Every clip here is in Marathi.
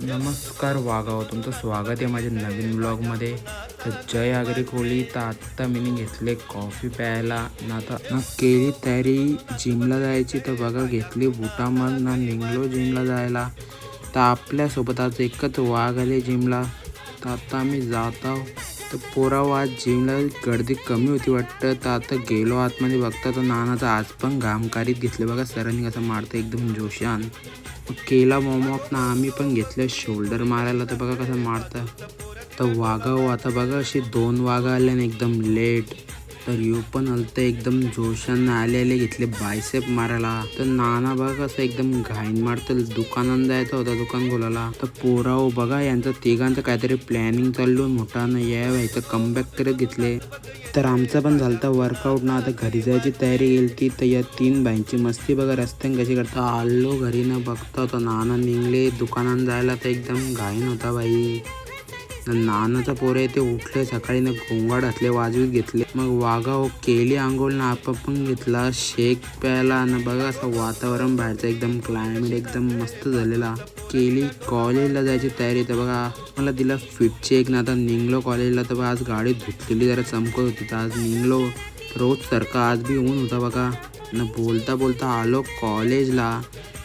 नमस्कार वागाव, तुमचं स्वागत आहे माझ्या नवीन ब्लॉगमध्ये. तर जय आगरी कोळी. तर आत्ता मी घेतले कॉफी प्यायला ना, आता ना केली तयारी जिमला जायची. तर बघा घेतली बुटामग ना निघलो जिमला जायला. तर आपल्यासोबत आज एकच वाघ आले जिमला. तर आता आम्ही जात आहोत. तर पोराव आज जिमला गर्दी कमी होती वाटतं. तर आता गेलो आतमध्ये बघता तर नानाचं आज पण घामकारीत घेतले. बघा सरांनी कसं मारतं एकदम जोशान. केला वॉर्मअप ना आम्ही पण घेतलं शोल्डर मारायला. तर बघा कसं मारतं. तर वागाव आता बघा अशी 2 वाघ आले ना एकदम लेट. तर यू पण आलतं एकदम जोशानं आले घेतले बायसेप मारायला. तर नाना बघा कसं एकदम घाईन मारतं. दुकानात जायचं होता दुकान बोलायला. तर पोराव बघा यांचं तिघांचं काहीतरी प्लॅनिंग चालू मोठानं यायचं कमबॅक करत घेतले. तर आमचं पण झालं वर्कआउट ना. आता घरी जायची तयारी गेली. तर या 3 बाईंची मस्ती बघा रस्त्याने कशी करता. आलो घरी न बघता होता नाना निघले दुकानात जायला. तर एकदम घाईन होता बाई. नानाचा पोरे ते उठले सकाळी ना घोंगाड घातले वाजवीत घेतले. मग वागाव केली आंघोळ ना आपण पण घेतला शेक प्यायला ना. बघा असं वातावरण बाहेरचं एकदम क्लायमेट एकदम मस्त झालेला. केली कॉलेजला जायची तयारी. तर बघा मला दिला फिट चेक ना. आता निघलो कॉलेजला. तर आज गाडी धुतलेली जरा चमकत होती. तर आज निघलो रोज सारखा आज बी ऊन होता बघा ना. बोलता बोलता आलो कॉलेजला.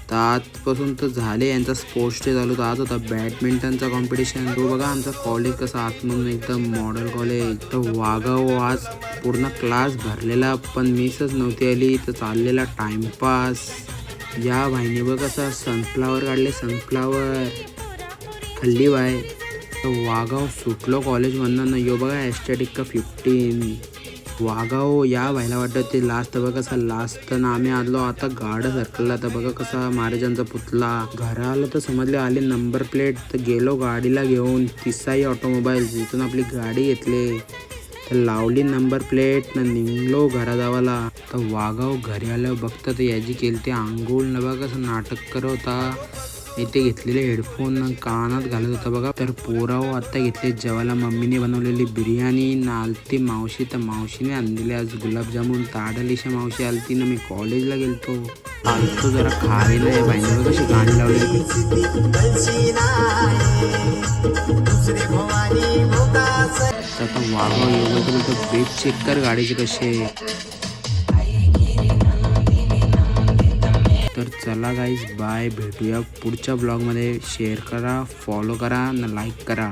तर आजपासून तर झाले यांचा स्पोर्ट्स डे चालू. तर आज होता बॅडमिंटनचा कॉम्पिटिशन. तो बघा आमचा कॉलेज कसं आतमधून एकदम मॉडल कॉलेज. तर वागाव आज पूर्ण क्लास भरलेला पण मिसच नव्हती आली. तर चाललेला टाइमपास. या भाईने बघ कसं सनफ्लावर काढले सनफ्लावर खाल्ली बाय. तर वागाव सुटलो कॉलेजमधनं ना. यो बघा ॲस्टॅटिक का 15 वागाव या व्हायला वाटतं ते लास्ट. बघा कसं लास्ट ना आम्ही आलो आता गार्ड सर्कलला. तर बघा कसा महाराजांचा पुतळा. घरा आलो तर समजले आले नंबर प्लेट. तर गेलो गाडीला घेऊन तिसाई ऑटोमोबाईल जिथून आपली गाडी घेतली. तर लावली नंबर प्लेट ना निघलो घरा जावाला. तर वागाव घरी आल्यावर बघता तर याची केली ते आंघोळ न. बघा कसं नाटक करत होता. इथे घेतलेले हेडफोन कानात घालत होता बघा. तर पोराव आता घेतले जेवायला मम्मीने बनवलेली बिर्याणी ना. आलती मावशी. तर मावशीने आणलेले आज गुलाबजामुन. ताडलीशा मावशी आलती ना. मी कॉलेजला गेलतो आलतो जरा खायला नाही बाईने बघ कशी गाणी लावलेली. आता वागाव एवढं तर बेट चेक कर गाडीचे कसे. तर चला गाईज बाय. भेटूया पुढच्या ब्लॉगमध्ये. शेअर करा, फॉलो करा न लाईक करा.